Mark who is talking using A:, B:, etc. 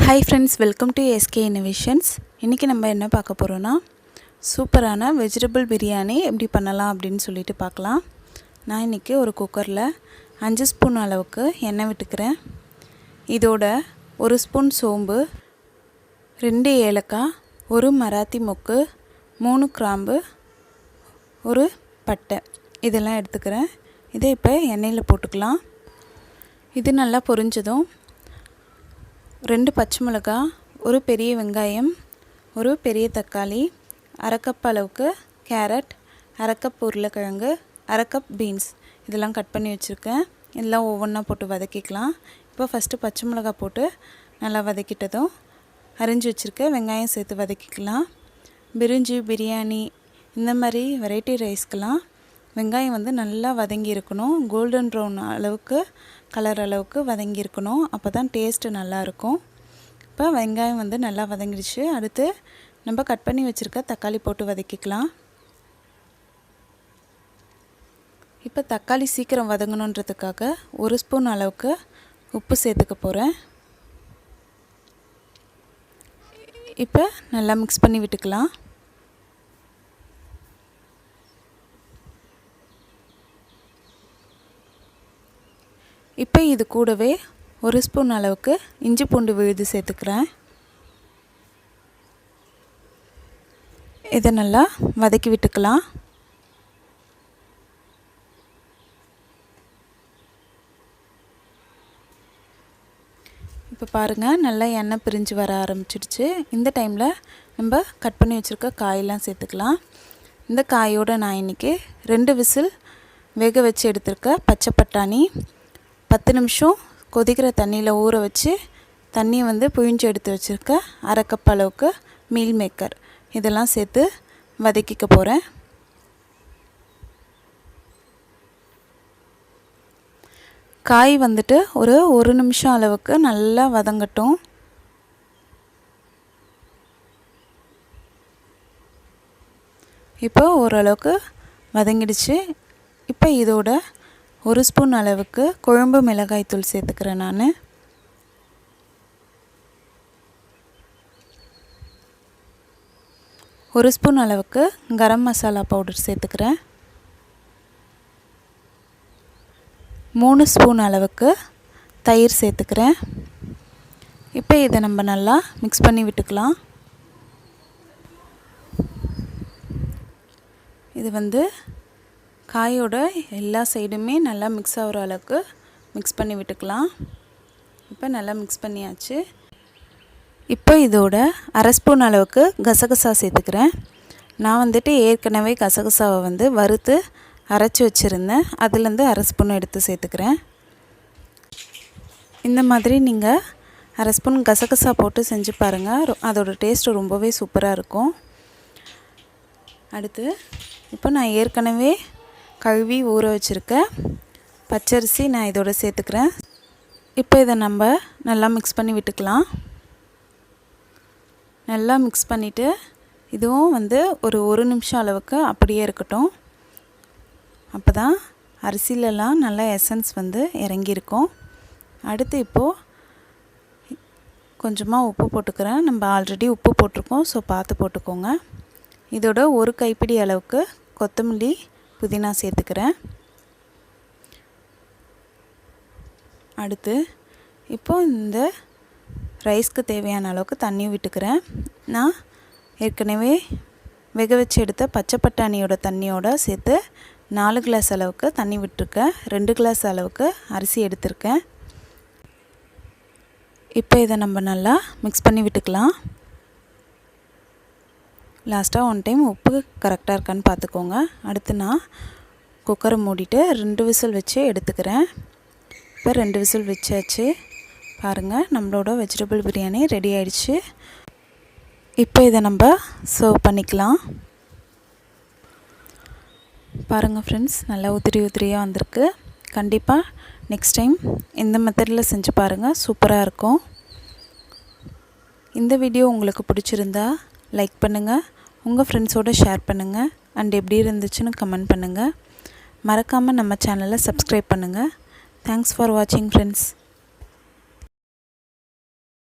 A: Hi friends, welcome to SK Innovations. இன்னைக்கு நம்ம என்ன பார்க்க போறோம்னா சூப்பரான வெஜிடபிள் பிரியாணி எப்படி பண்ணலாம் அப்படினு சொல்லிட்டு பார்க்கலாம். நான் இன்னைக்கு ஒரு குக்கர்ல 5 ஸ்பூன் அளவுக்கு எண்ணெய் விட்டுக்கிறேன். இதோட 1 ஸ்பூன் சோம்பு, 2 ஏலக்காய், 1 மராத்தி மொக்கு, 3 கிராம்பு, 1 பட்டை இதெல்லாம் எடுத்துக்கிறேன். இதை இப்போ எண்ணெயில போட்டுக்கலாம். இது நல்லா பொரிஞ்சதும் 2 பச்சை மிளகாய், ஒரு பெரிய வெங்காயம், ஒரு பெரிய தக்காளி, அரை கப் அளவுக்கு கேரட், அரை கப் உருளைக்கிழங்கு, அரை கப் பீன்ஸ் இதெல்லாம் கட் பண்ணி வச்சுருக்கேன். இதெல்லாம் ஒவ்வொன்றா போட்டு வதக்கிக்கலாம். இப்போ ஃபஸ்ட்டு பச்சை மிளகாய் போட்டு நல்லா வதக்கிட்டதும் அரிஞ்சு வச்சுருக்க வெங்காயம் சேர்த்து வதக்கிக்கலாம். பிரியாணி இந்த மாதிரி வெரைட்டி ரைஸ்க்கெலாம் வெங்காயம் வந்து நல்லா வதங்கி இருக்கணும். கோல்டன் ப்ரௌன் அளவுக்கு கலர் அளவுக்கு வதங்கி இருக்கணும். அப்போ தான் டேஸ்ட்டு நல்லாயிருக்கும். இப்போ வெங்காயம் வந்து நல்லா வதங்கிடுச்சு. அடுத்து நம்ம கட் பண்ணி வச்சுருக்க தக்காளி போட்டு வதக்கிக்கலாம். இப்போ தக்காளி சீக்கிரம் வதங்கணுன்றதுக்காக 1 ஸ்பூன் அளவுக்கு உப்பு சேர்த்துக்க போகிறேன். இப்போ நல்லா மிக்ஸ் பண்ணி விட்டுக்கலாம். இப்போ இது கூடவே 1 ஸ்பூன் அளவுக்கு இஞ்சி பூண்டு விழுது சேர்த்துக்கிறேன். இதை நல்லா வதக்கி விட்டுக்கலாம். இப்போ பாருங்கள், நல்லா எண்ணெய் பிரிஞ்சு வர ஆரம்பிச்சிடுச்சு. இந்த டைமில் நம்ம கட் பண்ணி வச்சுருக்க காயெல்லாம் சேர்த்துக்கலாம். இந்த காயோடு நான் இன்றைக்கி 2 விசில் வேக வச்சு எடுத்துருக்க பச்சை பட்டாணி, 10 நிமிஷம் கொதிக்கிற தண்ணியில் ஊற வச்சு தண்ணியை வந்து புழிஞ்சு எடுத்து வச்சுருக்க அரை கப் அளவுக்கு மீல் மேக்கர் இதெல்லாம் சேர்த்து வதக்கிக்க போகிறேன். காய் வந்துட்டு ஒரு நிமிஷம் அளவுக்கு நல்லா வதங்கட்டும். இப்போ ஓரளவுக்கு வதங்கிடுச்சு. இப்போ இதோட 1 ஸ்பூன் அளவுக்கு குழம்பு மிளகாய் தூள் சேர்த்துக்கிறேன். நான் 1 ஸ்பூன் அளவுக்கு கரம் மசாலா பவுடர் சேர்த்துக்கிறேன். 3 ஸ்பூன் அளவுக்கு தயிர் சேர்த்துக்கிறேன். இப்போ இதை நம்ம நல்லா மிக்ஸ் பண்ணி விட்டுக்கலாம். இது வந்து காயோட எல்லா சைடுமே நல்லா மிக்ஸ் ஆகிற அளவுக்கு மிக்ஸ் பண்ணி விட்டுக்கலாம். இப்போ நல்லா மிக்ஸ் பண்ணியாச்சு. இப்போ இதோட அரை ஸ்பூன் அளவுக்கு கசகசா சேர்த்துக்கிறேன். நான் வந்துட்டு ஏற்கனவே கசகசாவை வந்து வறுத்து அரைச்சி வச்சுருந்தேன். அதுலேருந்து அரை ஸ்பூன் எடுத்து சேர்த்துக்கிறேன். இந்த மாதிரி நீங்கள் அரை ஸ்பூன் கசகசா போட்டு செஞ்சு பாருங்கள். அதோட டேஸ்ட்டு ரொம்பவே சூப்பராக இருக்கும். அடுத்து இப்போ நான் ஏற்கனவே கழுவி ஊற வச்சுருக்க பச்சரிசி நான் இதோட சேர்த்துக்கிறேன். இப்போ இதை நம்ம நல்லா மிக்ஸ் பண்ணி விட்டுக்கலாம். நல்லா மிக்ஸ் பண்ணிவிட்டு இதுவும் வந்து ஒரு நிமிஷம் அளவுக்கு அப்படியே இருக்கட்டும். அப்போ தான் அரிசிலெலாம் நல்லா எசன்ஸ் வந்து இறங்கியிருக்கும். அடுத்து இப்போது கொஞ்சமாக உப்பு போட்டுக்கிறேன். நம்ம ஆல்ரெடி உப்பு போட்டிருக்கோம், ஸோ பார்த்து போட்டுக்கோங்க. இதோட 1 கைப்பிடி அளவுக்கு கொத்தமல்லி புதினா சேர்த்துக்கிறேன். அடுத்து இப்போது இந்த ரைஸ்க்கு தேவையான அளவுக்கு தண்ணி விட்டுக்கிறேன். நான் ஏற்கனவே வேக வச்சு எடுத்த பச்சை பட்டாணியோட தண்ணியோட சேர்த்து 4 கிளாஸ் அளவுக்கு தண்ணி விட்டுருக்கேன். 2 கிளாஸ் அளவுக்கு அரிசி எடுத்திருக்கேன். இப்போ இதை நம்ம நல்லா மிக்ஸ் பண்ணி விட்டுக்கலாம். லாஸ்ட்டாக 1 டைம் உப்பு கரெக்டாக இருக்கான்னு பார்த்துக்கோங்க. அடுத்து நான் குக்கரை மூடிட்டு 2 விசில் வச்சு எடுத்துக்கிறேன். இப்போ 2 விசில் வச்சாச்சு. பாருங்கள், நம்மளோட வெஜிடபிள் பிரியாணி ரெடி ஆயிடுச்சு. இப்போ இதை நம்ம சர்வ் பண்ணிக்கலாம். பாருங்கள் ஃப்ரெண்ட்ஸ், நல்லா உதிரியாக வந்திருக்கு. கண்டிப்பாக நெக்ஸ்ட் டைம் இந்த மெத்தடில் செஞ்சு பாருங்கள், சூப்பராக இருக்கும். இந்த வீடியோ உங்களுக்கு பிடிச்சிருந்தா லைக் பண்ணுங்கள், உங்கள் ஃப்ரெண்ட்ஸோடு ஷேர் பண்ணுங்கள், அண்ட் எப்படி இருந்துச்சுன்னு கமெண்ட் பண்ணுங்கள். மறக்காமல் நம்ம சேனலை சப்ஸ்கிரைப் பண்ணுங்கள். தேங்க்ஸ் ஃபார் வாட்சிங் ஃப்ரெண்ட்ஸ்.